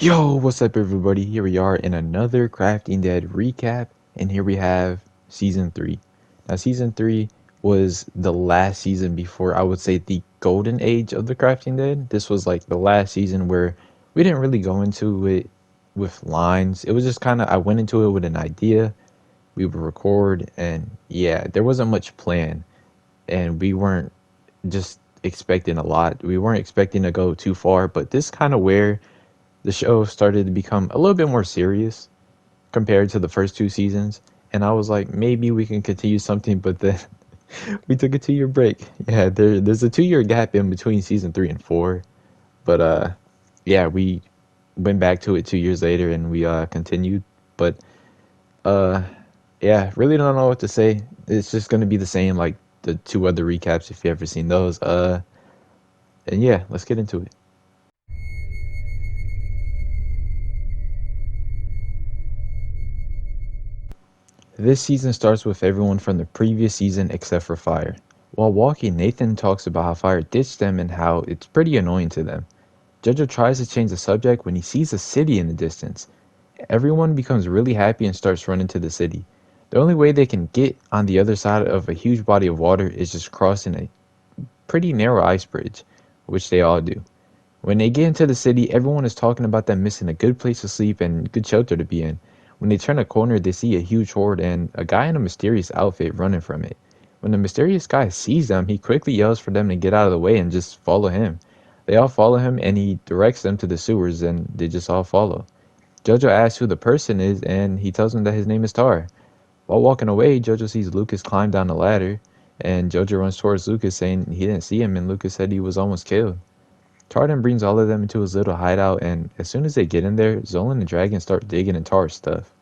Yo, what's up, everybody? Here we are in another Crafting Dead recap, and here we have season three. Now, season three was the last season before I would say the golden age of the Crafting Dead. This was like the last season where we didn't really go into it with lines. It was just kind of, I went into it with an idea, we would record, and yeah, there wasn't much plan, and we weren't just expecting a lot. We weren't expecting to go too far, but this kind of where the show started to become a little bit more serious compared to the first two seasons. And I was like, maybe we can continue something, but then we took a 2 year break. Yeah, there's a 2 year gap in between season three and four. But yeah, we went back to it 2 years later and we continued. But uh yeah, really don't know what to say. It's just gonna be the same like the two other recaps if you ever seen those. And yeah, let's get into it. This season starts with everyone from the previous season except for Fire. While walking, Nathan talks about how Fire ditched them and how it's pretty annoying to them. Jojo tries to change the subject when he sees a city in the distance. Everyone becomes really happy and starts running to the city. The only way they can get on the other side of a huge body of water is just crossing a pretty narrow ice bridge, which they all do. When they get into the city, everyone is talking about them missing a good place to sleep and good shelter to be in. When they turn a corner, they see a huge horde and a guy in a mysterious outfit running from it. When the mysterious guy sees them, he quickly yells for them to get out of the way and just follow him. They all follow him and he directs them to the sewers and they just all follow. Jojo asks who the person is and he tells them that his name is Tar. While walking away, Jojo sees Lucas climb down the ladder and Jojo runs towards Lucas saying he didn't see him and Lucas said he was almost killed. Tardan brings all of them into his little hideout, and as soon as they get in there, Zolan and Dragon start digging in Tar's stuff.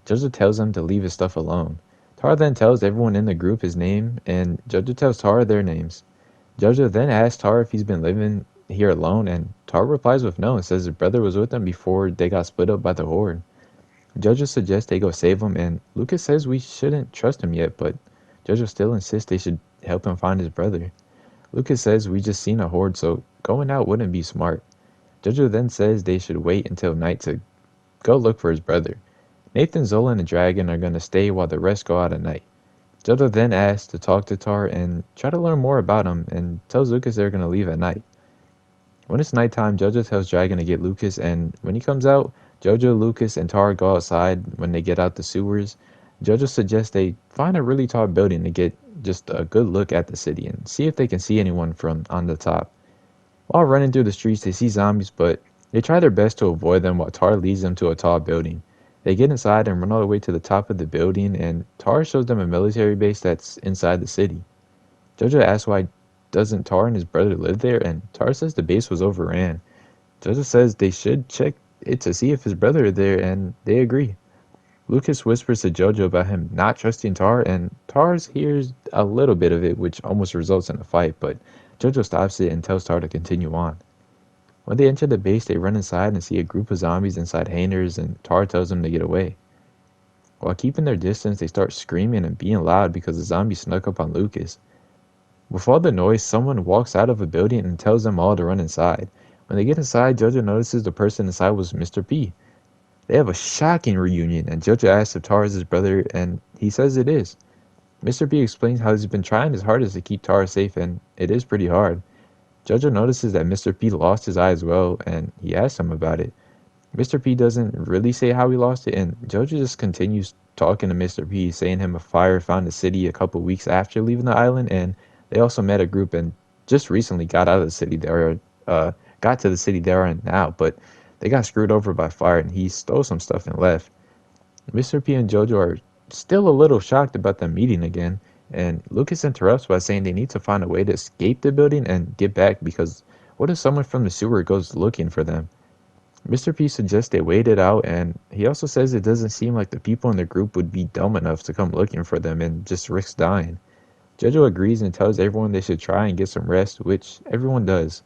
Jojo tells them to leave his stuff alone. Tar then tells everyone in the group his name, and Jojo tells Tar their names. Jojo then asks Tar if he's been living here alone, and Tar replies with no and says his brother was with them before they got split up by the Horde. Jojo suggests they go save him, and Lucas says we shouldn't trust him yet, but Jojo still insists they should help him find his brother. Lucas says we just seen a horde, so going out wouldn't be smart. Jojo then says they should wait until night to go look for his brother. Nathan, Zola, and the dragon are gonna stay while the rest go out at night. Jojo then asks to talk to Tar and try to learn more about him and tells Lucas they're gonna leave at night. When it's nighttime, Jojo tells Dragon to get Lucas, and when he comes out, Jojo, Lucas, and Tar go outside when they get out the sewers. Jojo suggests they find a really tall building to get just a good look at the city and see if they can see anyone from on the top. While running through the streets, they see zombies, but they try their best to avoid them while Tar leads them to a tall building. They get inside and run all the way to the top of the building, and Tar shows them a military base that's inside the city. Jojo asks why doesn't Tar and his brother live there, and Tar says the base was overran. Jojo says they should check it to see if his brother is there, and they agree. Lucas whispers to Jojo about him not trusting Tar, and Tar hears a little bit of it, which almost results in a fight, but Jojo stops it and tells Tar to continue on. When they enter the base, they run inside and see a group of zombies inside hangars, and Tar tells them to get away. While keeping their distance, they start screaming and being loud because the zombies snuck up on Lucas. With all the noise, someone walks out of a building and tells them all to run inside. When they get inside, Jojo notices the person inside was Mr. P. They have a shocking reunion, and Jojo asks if Tar is his brother, and he says it is. Mr. P explains how he's been trying his hardest to keep Tar safe, and it is pretty hard. Jojo notices that Mr. P lost his eye as well, and he asks him about it. Mr. P doesn't really say how he lost it, and Jojo just continues talking to Mr. P, saying him a fire found the city a couple weeks after leaving the island, and they also met a group and just recently got out of the city they are, got to the city they are in now, but they got screwed over by fire, and he stole some stuff and left. Mr. P and Jojo are still a little shocked about them meeting again, and Lucas interrupts by saying they need to find a way to escape the building and get back because what if someone from the sewer goes looking for them? Mr. P suggests they wait it out, and he also says it doesn't seem like the people in the group would be dumb enough to come looking for them and just risk dying. Jojo agrees and tells everyone they should try and get some rest, which everyone does.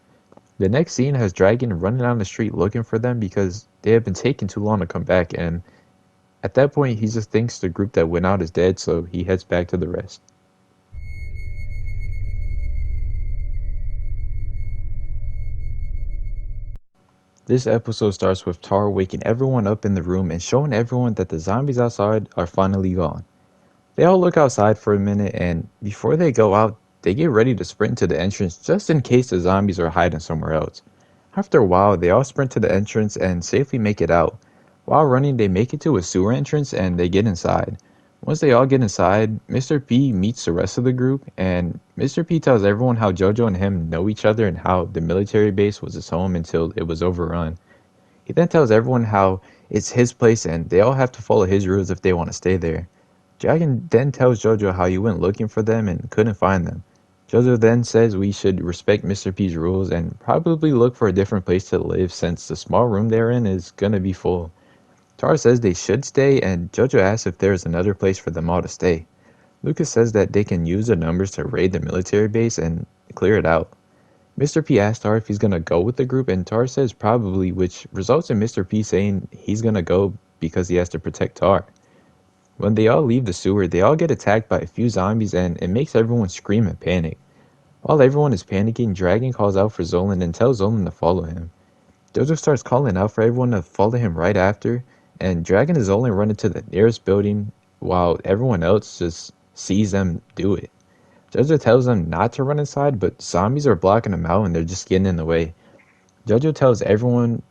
The next scene has Dragon running down the street looking for them because they have been taking too long to come back, and at that point he just thinks the group that went out is dead, so he heads back to the rest. This episode starts with Tara waking everyone up in the room and showing everyone that the zombies outside are finally gone. They all look outside for a minute, and before they go out, they get ready to sprint to the entrance just in case the zombies are hiding somewhere else. After a while, they all sprint to the entrance and safely make it out. While running, they make it to a sewer entrance and they get inside. Once they all get inside, Mr. P meets the rest of the group, and Mr. P tells everyone how JoJo and him know each other and how the military base was his home until it was overrun. He then tells everyone how it's his place and they all have to follow his rules if they want to stay there. Dragon then tells JoJo how he went looking for them and couldn't find them. JoJo then says we should respect Mr. P's rules and probably look for a different place to live since the small room they're in is gonna be full. Tara says they should stay, and JoJo asks if there is another place for them all to stay. Lucas says that they can use the numbers to raid the military base and clear it out. Mr. P asks Tara if he's gonna go with the group, and Tara says probably, which results in Mr. P saying he's gonna go because he has to protect Tara. When they all leave the sewer, they all get attacked by a few zombies, and it makes everyone scream and panic. While everyone is panicking, Dragon calls out for Zolan and tells Zolan to follow him. JoJo starts calling out for everyone to follow him right after, and Dragon and Zolan run into the nearest building while everyone else just sees them do it. JoJo tells them not to run inside, but zombies are blocking them out and they're just getting in the way. JoJo tells everyone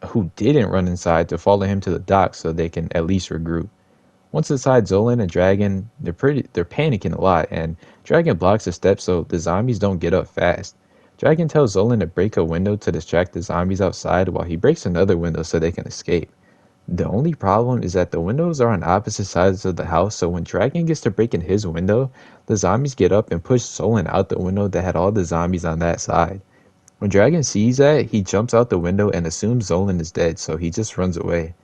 who didn't run inside to follow him to the dock so they can at least regroup. Once inside, Zolan and Dragon, they're panicking a lot, and Dragon blocks the steps so the zombies don't get up fast. Dragon tells Zolan to break a window to distract the zombies outside while he breaks another window so they can escape. The only problem is that the windows are on opposite sides of the house, so when Dragon gets to break in his window, the zombies get up and push Zolan out the window that had all the zombies on that side. When Dragon sees that, he jumps out the window and assumes Zolan is dead, so he just runs away.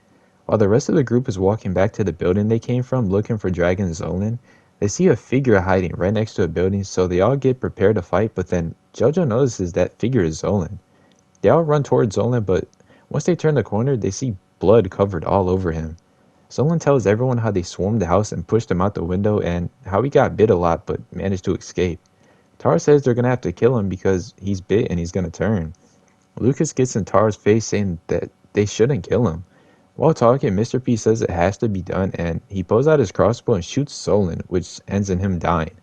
While the rest of the group is walking back to the building they came from looking for Dragon and Zolan, they see a figure hiding right next to a building, so they all get prepared to fight, but then JoJo notices that figure is Zolan. They all run towards Zolan, but once they turn the corner, they see blood covered all over him. Zolan tells everyone how they swarmed the house and pushed him out the window and how he got bit a lot but managed to escape. Tara says they're gonna have to kill him because he's bit and he's gonna turn. Lucas gets in Tara's face saying that they shouldn't kill him. While talking, Mr. P says it has to be done, and he pulls out his crossbow and shoots Zolan, which ends in him dying.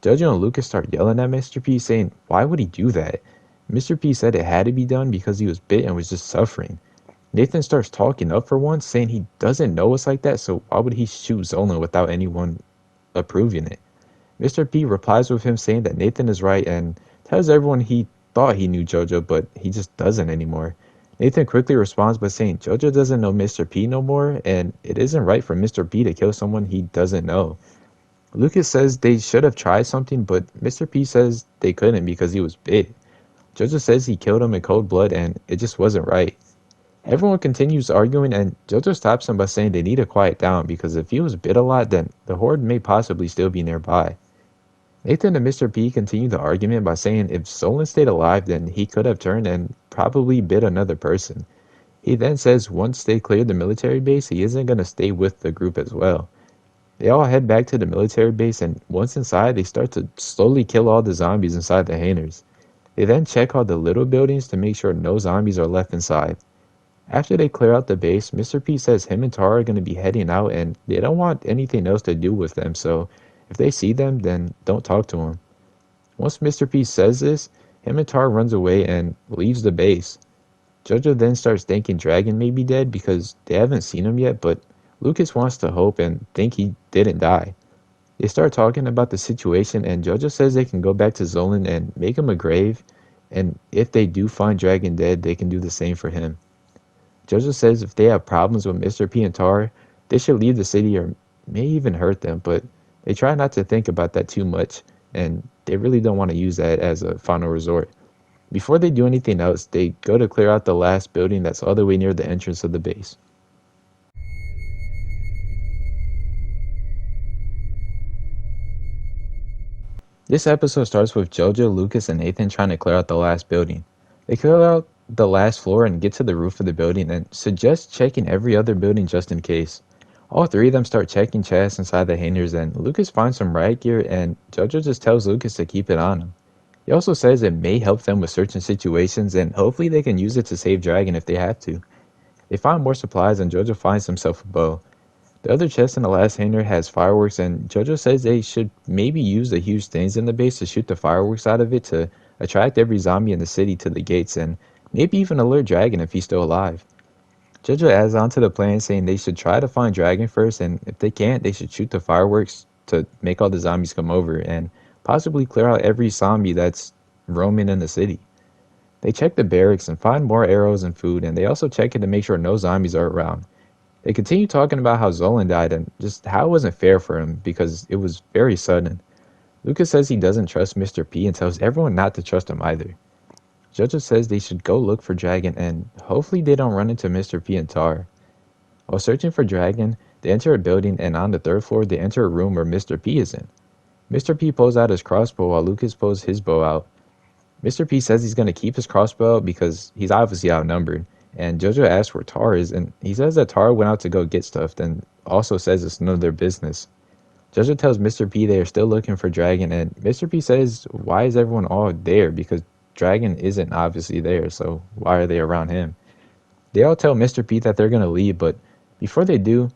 JoJo and Lucas start yelling at Mr. P, saying, why would he do that? Mr. P said it had to be done because he was bit and was just suffering. Nathan starts talking up for once, saying he doesn't know us like that, so why would he shoot Zolan without anyone approving it? Mr. P replies with him saying that Nathan is right and tells everyone he thought he knew JoJo, but he just doesn't anymore. Nathan quickly responds by saying JoJo doesn't know Mr. P no more, and it isn't right for Mr. P to kill someone he doesn't know. Lucas says they should have tried something, but Mr. P says they couldn't because he was bit. JoJo says he killed him in cold blood, and it just wasn't right. Everyone continues arguing, and JoJo stops him by saying they need to quiet down because if he was bit a lot, then the horde may possibly still be nearby. Nathan and Mr. P continue the argument by saying if Zolan stayed alive, then he could have turned and probably bit another person. He then says once they clear the military base, he isn't going to stay with the group as well. They all head back to the military base, and once inside, they start to slowly kill all the zombies inside the hangars. They then check all the little buildings to make sure no zombies are left inside. After they clear out the base, Mr. P says him and Tara are going to be heading out and they don't want anything else to do with them, so if they see them, then don't talk to them. Once Mr. P says this, him and Tara runs away and leaves the base. JoJo then starts thinking Dragon may be dead because they haven't seen him yet, but Lucas wants to hope and think he didn't die. They start talking about the situation, and JoJo says they can go back to Zolan and make him a grave, and if they do find Dragon dead, they can do the same for him. JoJo says if they have problems with Mr. P and Tara, they should leave the city or may even hurt them, but they try not to think about that too much, and they really don't want to use that as a final resort. Before they do anything else, they go to clear out the last building that's all the way near the entrance of the base. This episode starts with JoJo, Lucas, and Nathan trying to clear out the last building. They clear out the last floor and get to the roof of the building and suggest checking every other building just in case. All three of them start checking chests inside the hangars, and Lucas finds some riot gear, and JoJo just tells Lucas to keep it on him. He also says it may help them with certain situations and hopefully they can use it to save Dragon if they have to. They find more supplies and Jojo finds himself a bow. The other chest in the last hangar has fireworks and Jojo says they should maybe use the huge things in the base to shoot the fireworks out of it to attract every zombie in the city to the gates and maybe even alert Dragon if he's still alive. Jojo adds on to the plan saying they should try to find Dragon first and if they can't they should shoot the fireworks to make all the zombies come over and possibly clear out every zombie that's roaming in the city. They check the barracks and find more arrows and food and they also check it to make sure no zombies are around. They continue talking about how Zolan died and just how it wasn't fair for him because it was very sudden. Lucas says he doesn't trust Mr. P and tells everyone not to trust him either. Jojo says they should go look for Dragon and hopefully they don't run into Mr. P and Tar. While searching for Dragon, they enter a building and on the third floor they enter a room where Mr. P is in. Mr. P pulls out his crossbow while Lucas pulls his bow out. Mr. P says he's going to keep his crossbow because he's obviously outnumbered, and Jojo asks where Tar is, and he says that Tar went out to go get stuff, and also says it's none of their business. Jojo tells Mr. P they are still looking for Dragon, and Mr. P says why is everyone all there because Dragon isn't obviously there, so why are they around him? They all tell Mr. P that they're going to leave, but before they do,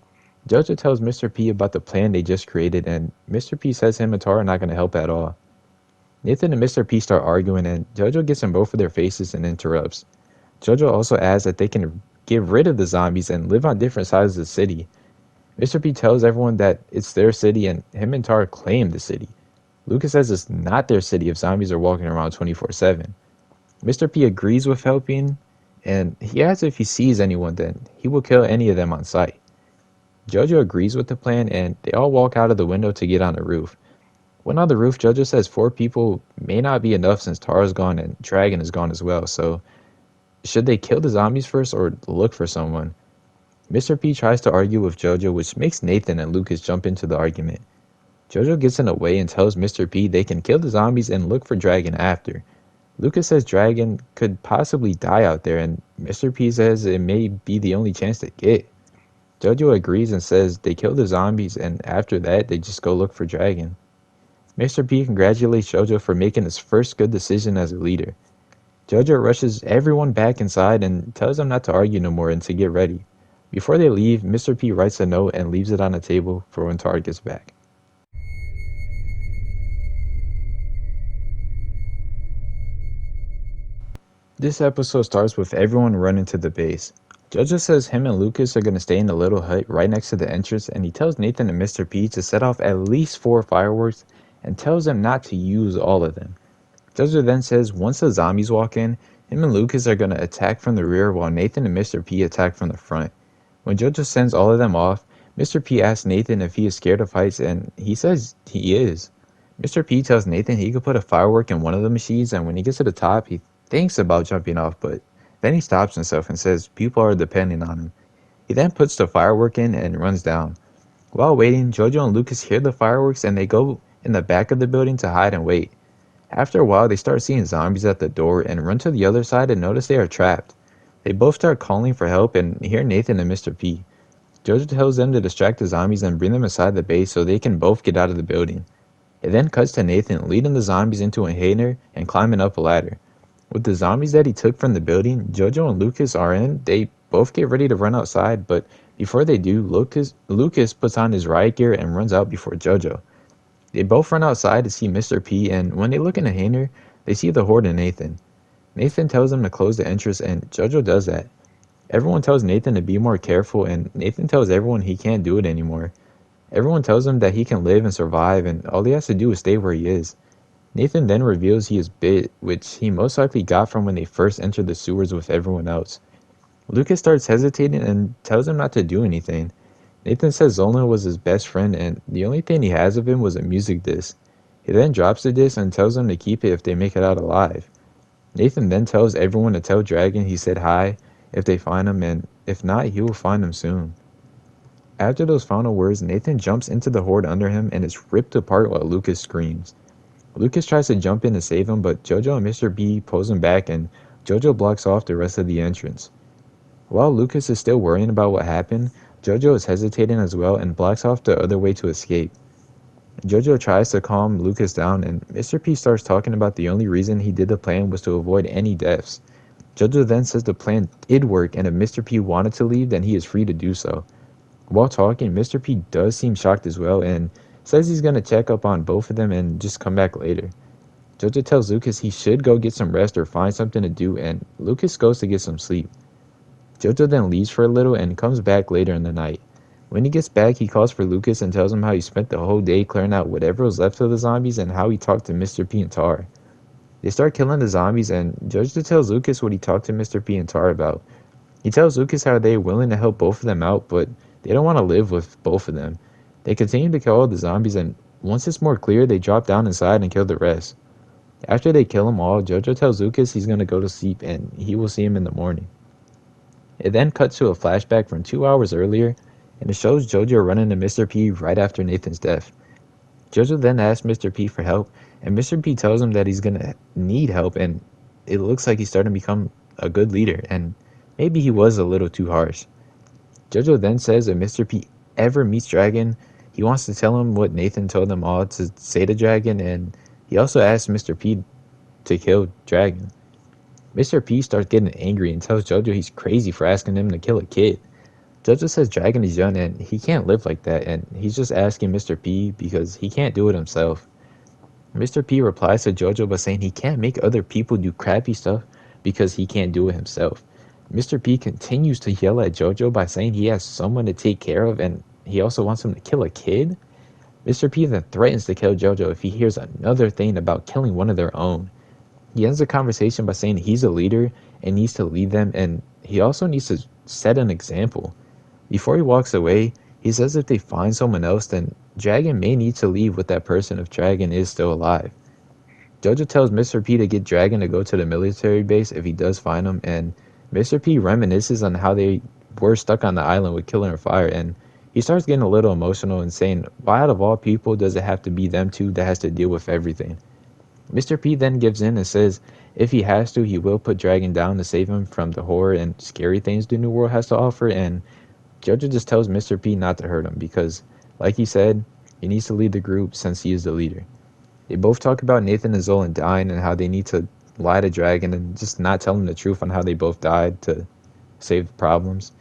Jojo tells Mr. P about the plan they just created, and Mr. P says him and Tar are not going to help at all. Nathan and Mr. P start arguing, and Jojo gets in both of their faces and interrupts. Jojo also adds that they can get rid of the zombies and live on different sides of the city. Mr. P tells everyone that it's their city and him and Tar claim the city. Lucas says it's not their city if zombies are walking around 24/7. Mr. P agrees with helping, and he adds if he sees anyone then he will kill any of them on sight. Jojo agrees with the plan and they all walk out of the window to get on the roof. When on the roof, Jojo says 4 people may not be enough since Tara's gone and Dragon is gone as well, so should they kill the zombies first or look for someone? Mr. P tries to argue with Jojo, which makes Nathan and Lucas jump into the argument. Jojo gets in the way and tells Mr. P they can kill the zombies and look for Dragon after. Lucas says Dragon could possibly die out there and Mr. P says it may be the only chance they get. Jojo agrees and says they kill the zombies and after that they just go look for Dragon. Mr. P congratulates Jojo for making his first good decision as a leader. Jojo rushes everyone back inside and tells them not to argue no more and to get ready. Before they leave, Mr. P writes a note and leaves it on the table for when Tar gets back. This episode starts with everyone running to the base. Jojo says him and Lucas are going to stay in the little hut right next to the entrance and he tells Nathan and Mr. P to set off at least 4 fireworks and tells them not to use all of them. Jojo then says once the zombies walk in, him and Lucas are going to attack from the rear while Nathan and Mr. P attack from the front. When Jojo sends all of them off, Mr. P asks Nathan if he is scared of heights and he says he is. Mr. P tells Nathan he could put a firework in one of the machines and when he gets to the top he thinks about jumping off but then he stops himself and says people are depending on him. He then puts the firework in and runs down. While waiting, Jojo and Lucas hear the fireworks and they go in the back of the building to hide and wait. After a while, they start seeing zombies at the door and run to the other side and notice they are trapped. They both start calling for help and hear Nathan and Mr. P. Jojo tells them to distract the zombies and bring them inside the base so they can both get out of the building. It then cuts to Nathan leading the zombies into a hangar and climbing up a ladder. With the zombies that he took from the building, Jojo and Lucas are in. They both get ready to run outside, but before they do, Lucas puts on his riot gear and runs out before Jojo. They both run outside to see Mr. P, and when they look in the hangar, they see the Horde and Nathan. Nathan tells them to close the entrance, and Jojo does that. Everyone tells Nathan to be more careful, and Nathan tells everyone he can't do it anymore. Everyone tells him that he can live and survive, and all he has to do is stay where he is. Nathan then reveals he is bit, which he most likely got from when they first entered the sewers with everyone else. Lucas starts hesitating and tells him not to do anything. Nathan says Zolan was his best friend and the only thing he has of him was a music disc. He then drops the disc and tells them to keep it if they make it out alive. Nathan then tells everyone to tell Dragon he said hi if they find him and if not, he will find him soon. After those final words, Nathan jumps into the Horde under him and is ripped apart while Lucas screams. Lucas tries to jump in to save him, but Jojo and Mr. B pulls him back and Jojo blocks off the rest of the entrance. While Lucas is still worrying about what happened, Jojo is hesitating as well and blocks off the other way to escape. Jojo tries to calm Lucas down, and Mr. P starts talking about the only reason he did the plan was to avoid any deaths. Jojo then says the plan did work, and if Mr. P wanted to leave, then he is free to do so. While talking, Mr. P does seem shocked as well, and says he's gonna check up on both of them and just come back later. Jojo tells Lucas he should go get some rest or find something to do, and Lucas goes to get some sleep. Jojo then leaves for a little and comes back later in the night. When he gets back, he calls for Lucas and tells him how he spent the whole day clearing out whatever was left of the zombies and how he talked to Mr. P and Tar. They start killing the zombies, and Jojo tells Lucas what he talked to Mr. P and Tar about. He tells Lucas how they're willing to help both of them out, but they don't want to live with both of them. They continue to kill all the zombies, and once it's more clear, they drop down inside and kill the rest. After they kill them all, Jojo tells Lucas he's going to go to sleep and he will see him in the morning. It then cuts to a flashback from 2 hours earlier, and it shows Jojo running to Mr. P right after Nathan's death. Jojo then asks Mr. P for help, and Mr. P tells him that he's gonna need help, and it looks like he's starting to become a good leader, and maybe he was a little too harsh. Jojo then says if Mr. P ever meets Dragon, he wants to tell him what Nathan told them all to say to Dragon, and he also asks Mr. P to kill Dragon. Mr. P starts getting angry and tells Jojo he's crazy for asking him to kill a kid. Jojo says Dragon is young and he can't live like that, and he's just asking Mr. P because he can't do it himself. Mr. P replies to Jojo by saying he can't make other people do crappy stuff because he can't do it himself. Mr. P continues to yell at Jojo by saying he has someone to take care of and he also wants him to kill a kid. Mr. P then threatens to kill Jojo if he hears another thing about killing one of their own. He ends the conversation by saying he's a leader and needs to lead them, and he also needs to set an example. Before he walks away, he says if they find someone else, then Dragon may need to leave with that person if Dragon is still alive. Jojo tells Mr. P to get Dragon to go to the military base if he does find him, and Mr. P reminisces on how they were stuck on the island with Killer and Fire, and he starts getting a little emotional and saying, why out of all people does it have to be them two that has to deal with everything? Mr. P then gives in and says if he has to, he will put Dragon down to save him from the horror and scary things the new world has to offer, and Jojo just tells Mr. P not to hurt him because, like he said, he needs to lead the group since he is the leader. They both talk about Nathan and Zolan dying and how they need to lie to Dragon and just not tell him the truth on how they both died to save the problems.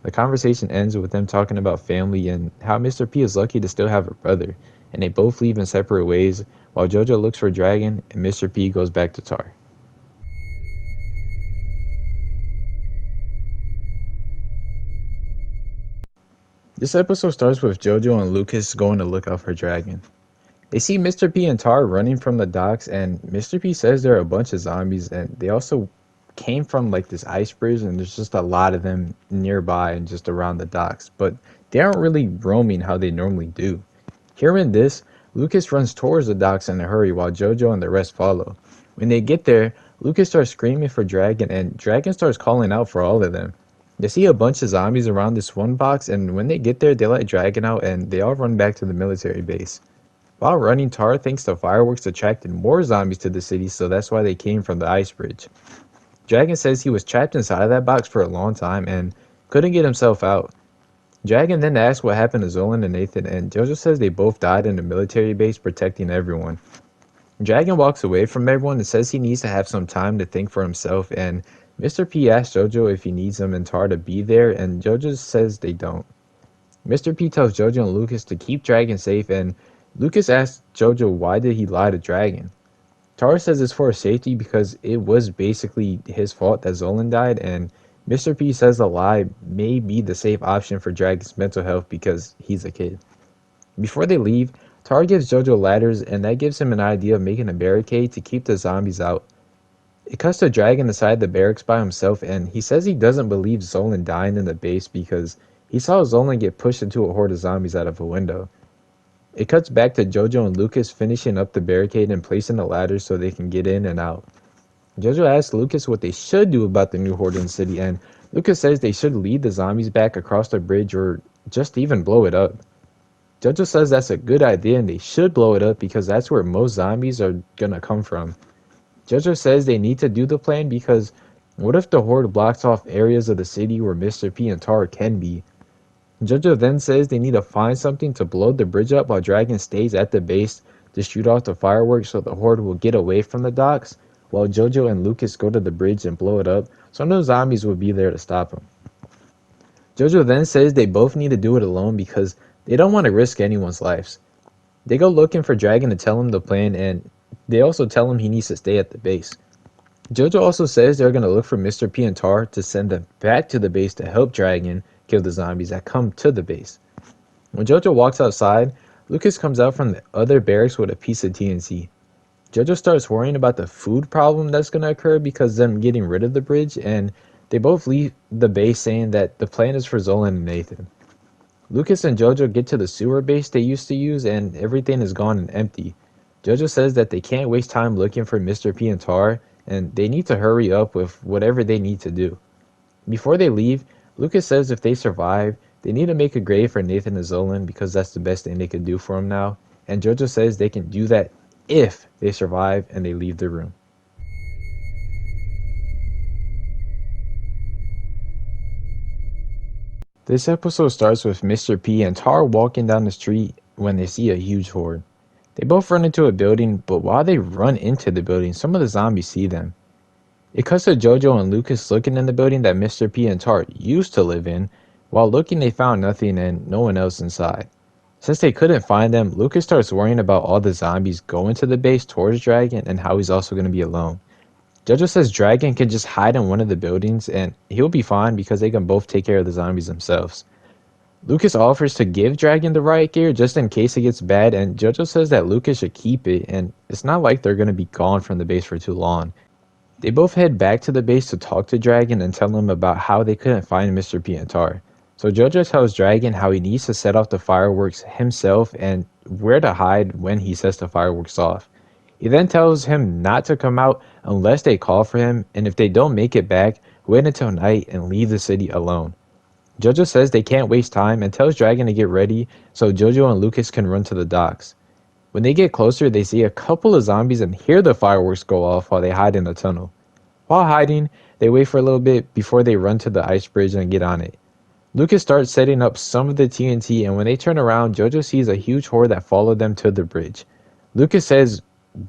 The conversation ends with them talking about family and how Mr. P is lucky to still have a brother, and they both leave in separate ways while Jojo looks for Dragon and Mr. P goes back to Tar. This episode starts with Jojo and Lucas going to look out for Dragon. They see Mr. P and Tar running from the docks, and Mr. P says there are a bunch of zombies, and they also came from like this ice bridge, and there's just a lot of them nearby and just around the docks, but they aren't really roaming how they normally do. Hearing this, Lucas runs towards the docks in a hurry while Jojo and the rest follow. When they get there, Lucas starts screaming for Dragon, and Dragon starts calling out for all of them. They see a bunch of zombies around this one box, and when they get there, they let Dragon out, and they all run back to the military base. While running, Tar thinks the fireworks attracted more zombies to the city, so that's why they came from the ice bridge. Dragon says he was trapped inside of that box for a long time and couldn't get himself out. Dragon then asks what happened to Zolan and Nathan, and Jojo says they both died in the military base protecting everyone. Dragon walks away from everyone and says he needs to have some time to think for himself, and Mr. P asks Jojo if he needs him and Tar to be there, and Jojo says they don't. Mr. P tells Jojo and Lucas to keep Dragon safe, and Lucas asks Jojo why did he lie to Dragon. Tar says it's for safety because it was basically his fault that Zolan died, and Mr. P says the lie may be the safe option for Dragon's mental health because he's a kid. Before they leave, Tar gives Jojo ladders, and that gives him an idea of making a barricade to keep the zombies out. It cuts to Dragon inside the barracks by himself, and he says he doesn't believe Zolan dying in the base because he saw Zolan get pushed into a horde of zombies out of a window. It cuts back to Jojo and Lucas finishing up the barricade and placing the ladders so they can get in and out. Jojo asks Lucas what they should do about the new horde in the city, and Lucas says they should lead the zombies back across the bridge or just even blow it up. Jojo says that's a good idea and they should blow it up because that's where most zombies are gonna come from. Jojo says they need to do the plan because what if the horde blocks off areas of the city where Mr. P and Tar can be? Jojo then says they need to find something to blow the bridge up while Dragon stays at the base to shoot off the fireworks so the Horde will get away from the docks, while Jojo and Lucas go to the bridge and blow it up so no zombies will be there to stop them. Jojo then says they both need to do it alone because they don't want to risk anyone's lives. They go looking for Dragon to tell him the plan, and they also tell him he needs to stay at the base. Jojo also says they're going to look for Mr. P and Tar to send them back to the base to help Dragon kill the zombies that come to the base. When Jojo walks outside, Lucas comes out from the other barracks with a piece of TNT. Jojo starts worrying about the food problem that's going to occur because them getting rid of the bridge, and they both leave the base saying that the plan is for Zolan and Nathan. Lucas and Jojo get to the sewer base they used to use and everything is gone and empty. Jojo says that they can't waste time looking for Mr. P and Tar, and they need to hurry up with whatever they need to do. Before they leave, Lucas says if they survive, they need to make a grave for Nathan and Zolan because that's the best thing they could do for him now, and Jojo says they can do that if they survive and they leave the room. This episode starts with Mr. P and Tar walking down the street when they see a huge horde. They both run into a building, but while they run into the building, some of the zombies see them. It cuts to Jojo and Lucas looking in the building that Mr. P and Tar used to live in. While looking, they found nothing and no one else inside. Since they couldn't find them, Lucas starts worrying about all the zombies going to the base towards Dragon and how he's also going to be alone. Jojo says Dragon can just hide in one of the buildings and he'll be fine because they can both take care of the zombies themselves. Lucas offers to give Dragon the riot gear just in case it gets bad, and Jojo says that Lucas should keep it, and it's not like they're going to be gone from the base for too long. They both head back to the base to talk to Dragon and tell him about how they couldn't find Mr. P and Tar. So Jojo tells Dragon how he needs to set off the fireworks himself and where to hide when he sets the fireworks off. He then tells him not to come out unless they call for him, and if they don't make it back, wait until night and leave the city alone. Jojo says they can't waste time and tells Dragon to get ready so Jojo and Lucas can run to the docks. When they get closer, they see a couple of zombies and hear the fireworks go off while they hide in a tunnel. While hiding, they wait for a little bit before they run to the ice bridge and get on it. Lucas starts setting up some of the TNT, and when they turn around, Jojo sees a huge horde that followed them to the bridge. Lucas says,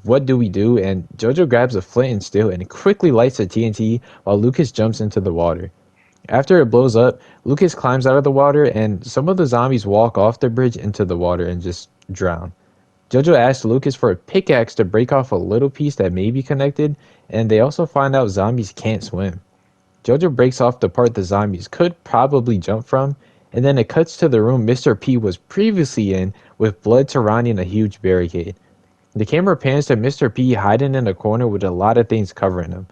"What do we do?" and Jojo grabs a flint and steel and quickly lights the TNT while Lucas jumps into the water. After it blows up, Lucas climbs out of the water and some of the zombies walk off the bridge into the water and just drown. Jojo asks Lucas for a pickaxe to break off a little piece that may be connected, and they also find out zombies can't swim. Jojo breaks off the part the zombies could probably jump from, and then it cuts to the room Mr. P was previously in with blood surrounding a huge barricade. The camera pans to Mr. P hiding in a corner with a lot of things covering him.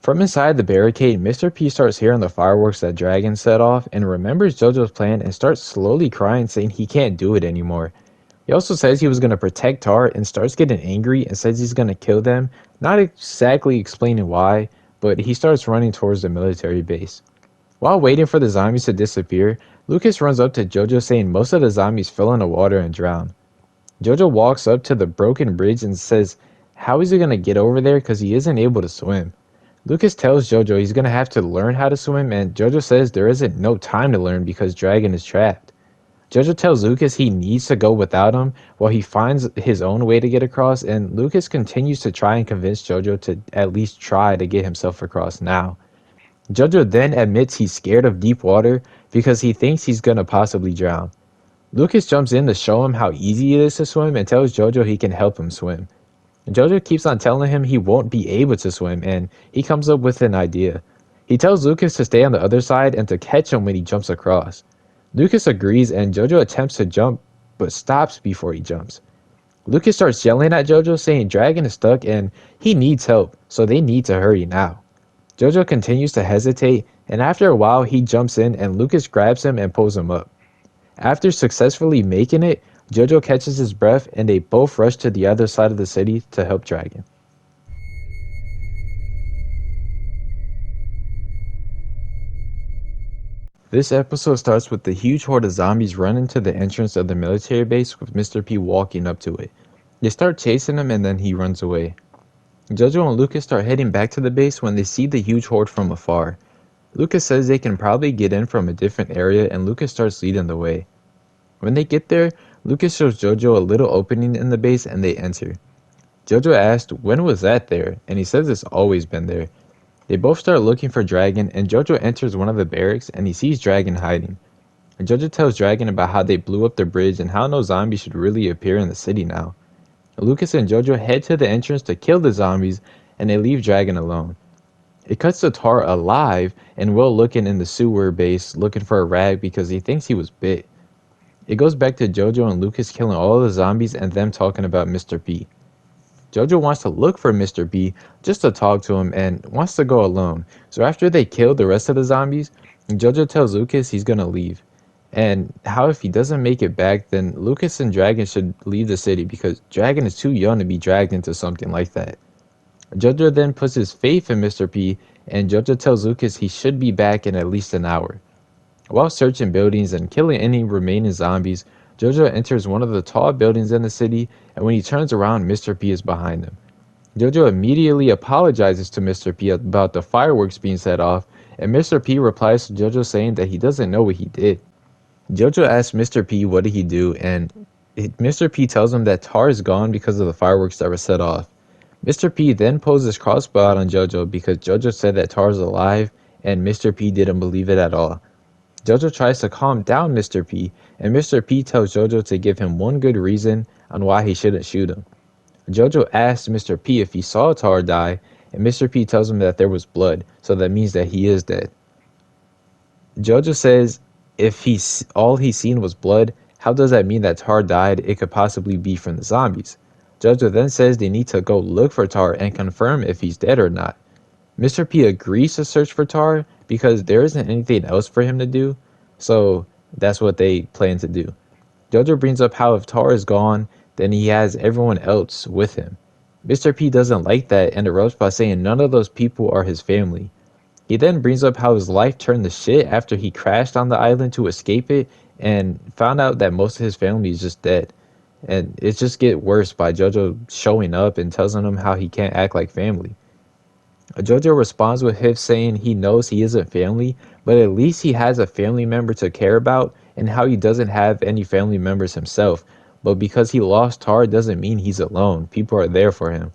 From inside the barricade, Mr. P starts hearing the fireworks that Dragon set off and remembers Jojo's plan and starts slowly crying, saying he can't do it anymore. He also says he was going to protect Tar and starts getting angry and says he's going to kill them, not exactly explaining why, but he starts running towards the military base. While waiting for the zombies to disappear, Lucas runs up to Jojo saying most of the zombies fell in the water and drowned. Jojo walks up to the broken bridge and says how is he going to get over there because he isn't able to swim. Lucas tells Jojo he's going to have to learn how to swim, and Jojo says there isn't no time to learn because Dragon is trapped. Jojo tells Lucas he needs to go without him while he finds his own way to get across, and Lucas continues to try and convince Jojo to at least try to get himself across now. Jojo then admits he's scared of deep water because he thinks he's going to possibly drown. Lucas jumps in to show him how easy it is to swim and tells Jojo he can help him swim. Jojo keeps on telling him he won't be able to swim, and he comes up with an idea. He tells Lucas to stay on the other side and to catch him when he jumps across. Lucas agrees and Jojo attempts to jump but stops before he jumps. Lucas starts yelling at Jojo saying Dragon is stuck and he needs help, so they need to hurry now. Jojo continues to hesitate, and after a while he jumps in and Lucas grabs him and pulls him up. After successfully making it, Jojo catches his breath and they both rush to the other side of the city to help Dragon. This episode starts with the huge horde of zombies running to the entrance of the military base with Mr. P walking up to it. They start chasing him and then he runs away. Jojo and Lucas start heading back to the base when they see the huge horde from afar. Lucas says they can probably get in from a different area, and Lucas starts leading the way. When they get there, Lucas shows Jojo a little opening in the base and they enter. Jojo asks, when was that there? And he says it's always been there. They both start looking for Dragon, and Jojo enters one of the barracks and he sees Dragon hiding. And Jojo tells Dragon about how they blew up the bridge and how no zombies should really appear in the city now. Lucas and Jojo head to the entrance to kill the zombies, and they leave Dragon alone. It cuts to Tar alive and Will looking in the sewer base looking for a rag because he thinks he was bit. It goes back to Jojo and Lucas killing all the zombies and them talking about Mr. P. Jojo wants to look for Mr. P just to talk to him and wants to go alone. So after they kill the rest of the zombies, Jojo tells Lucas he's gonna leave. And how if he doesn't make it back, then Lucas and Dragon should leave the city because Dragon is too young to be dragged into something like that. Jojo then puts his faith in Mr. P, and Jojo tells Lucas he should be back in at least an hour. While searching buildings and killing any remaining zombies, Jojo enters one of the tall buildings in the city, and when he turns around, Mr. P is behind him. Jojo immediately apologizes to Mr. P about the fireworks being set off, and Mr. P replies to Jojo saying that he doesn't know what he did. Jojo asks Mr. P what did he do, and Mr. P tells him that Tar is gone because of the fireworks that were set off. Mr. P then pulls his crossbow out on Jojo because Jojo said that Tar is alive, and Mr. P didn't believe it at all. Jojo tries to calm down Mr. P, and Mr. P tells Jojo to give him one good reason on why he shouldn't shoot him. Jojo asks Mr. P if he saw Tar die, and Mr. P tells him that there was blood, so that means that he is dead. Jojo says if all he's seen was blood, how does that mean that Tar died? It could possibly be from the zombies. Jojo then says they need to go look for Tar and confirm if he's dead or not. Mr. P agrees to search for Tar because there isn't anything else for him to do, so that's what they plan to do. Jojo brings up how if Tar is gone, then he has everyone else with him. Mr. P doesn't like that and erupts by saying none of those people are his family. He then brings up how his life turned to shit after he crashed on the island to escape it and found out that most of his family is just dead. And it just gets worse by Jojo showing up and telling him how he can't act like family. Jojo responds with him saying he knows he isn't family, but at least he has a family member to care about, and how he doesn't have any family members himself. But because he lost Tar doesn't mean he's alone. People are there for him.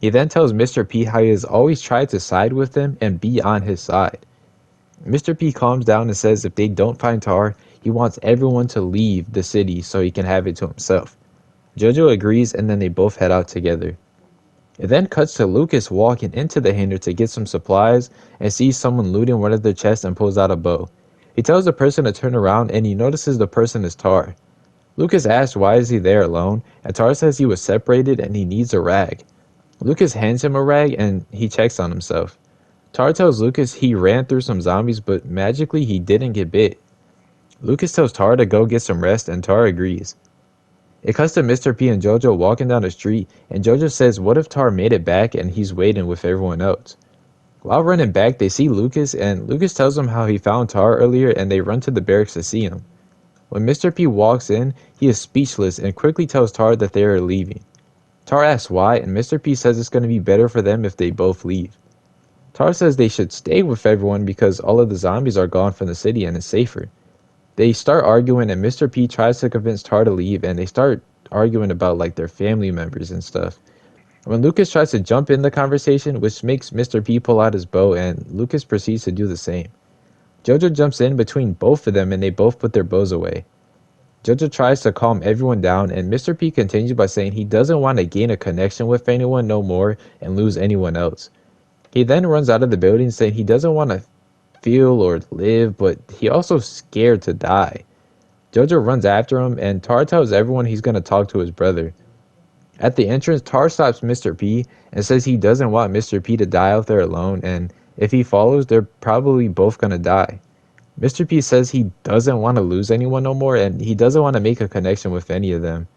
He then tells Mr. P how he has always tried to side with him and be on his side. Mr. P calms down and says if they don't find Tar, he wants everyone to leave the city so he can have it to himself. Jojo agrees and then they both head out together. It then cuts to Lucas walking into the hangar to get some supplies and sees someone looting one of their chests and pulls out a bow. He tells the person to turn around and he notices the person is Tar. Lucas asks why is he there alone, and Tar says he was separated and he needs a rag. Lucas hands him a rag and he checks on himself. Tar tells Lucas he ran through some zombies but magically he didn't get bit. Lucas tells Tar to go get some rest and Tar agrees. It cuts to Mr. P and Jojo walking down the street, and Jojo says what if Tar made it back and he's waiting with everyone else. While running back they see Lucas, and Lucas tells them how he found Tar earlier and they run to the barracks to see him. When Mr. P walks in, he is speechless and quickly tells Tar that they are leaving. Tar asks why, and Mr. P says it's going to be better for them if they both leave. Tar says they should stay with everyone because all of the zombies are gone from the city and it's safer. They start arguing and Mr. P tries to convince Tar to leave, and they start arguing about like their family members and stuff. When Lucas tries to jump in the conversation, which makes Mr. P pull out his bow, and Lucas proceeds to do the same. Jojo jumps in between both of them and they both put their bows away. Jojo tries to calm everyone down, and Mr. P continues by saying he doesn't want to gain a connection with anyone no more and lose anyone else. He then runs out of the building saying he doesn't want to feel or live, but he also scared to die. Jojo runs after him and Tar tells everyone he's going to talk to his brother. At the entrance, Tar stops Mr. P and says he doesn't want Mr. P to die out there alone, and if he follows, they're probably both going to die. Mr. P says he doesn't want to lose anyone no more, and he doesn't want to make a connection with any of them.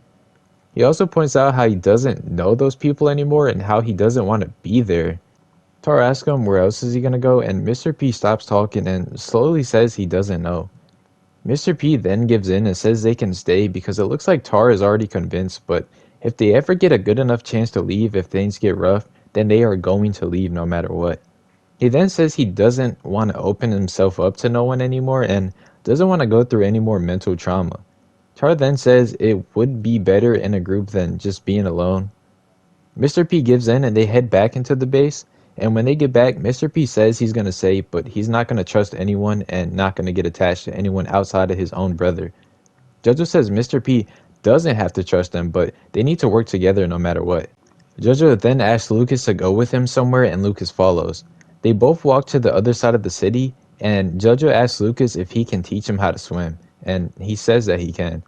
He also points out how he doesn't know those people anymore and how he doesn't want to be there. Tar asks him where else is he going to go, and Mr. P stops talking and slowly says he doesn't know. Mr. P then gives in and says they can stay because it looks like Tar is already convinced, but if they ever get a good enough chance to leave if things get rough, then they are going to leave no matter what. He then says he doesn't want to open himself up to no one anymore and doesn't want to go through any more mental trauma. Char then says it would be better in a group than just being alone. Mr. P gives in and they head back into the base. And when they get back, Mr. P says he's going to say, but he's not going to trust anyone and not going to get attached to anyone outside of his own brother. Jojo says Mr. P doesn't have to trust them, but they need to work together no matter what. Jojo then asks Lucas to go with him somewhere and Lucas follows. They both walk to the other side of the city and Jojo asks Lucas if he can teach him how to swim, and he says that he can.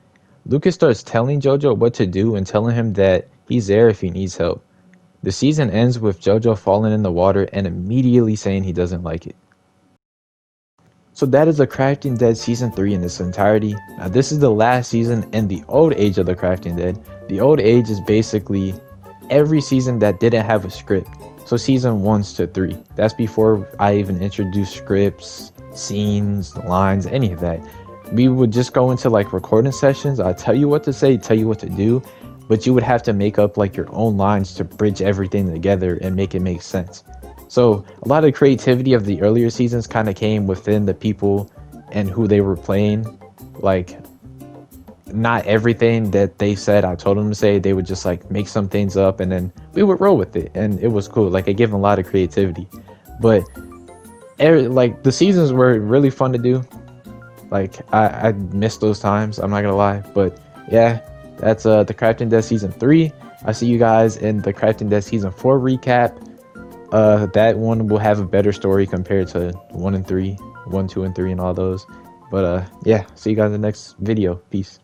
Lucas starts telling Jojo what to do and telling him that he's there if he needs help. The season ends with Jojo falling in the water and immediately saying he doesn't like it. So that is The Crafting Dead Season 3 in its entirety. Now this is the last season in the old age of The Crafting Dead. The old age is basically every season that didn't have a script. So season 1 to 3. That's before I even introduced scripts, scenes, lines, any of that. We would just go into like recording sessions. I'd tell you what to say, tell you what to do, but you would have to make up like your own lines to bridge everything together and make it make sense. So a lot of creativity of the earlier seasons kind of came within the people and who they were playing. Like not everything that they said I told them to say, they would just like make some things up and then we would roll with it, and it was cool. Like it gave them a lot of creativity. But like the seasons were really fun to do. Like I missed those times, I'm not gonna lie. But yeah, that's The Crafting Dead Season 3. I see you guys in The Crafting Dead Season 4 recap. That one will have a better story compared to 1 and 3, 1, 2, and 3 and all those. But yeah, see you guys in the next video. Peace.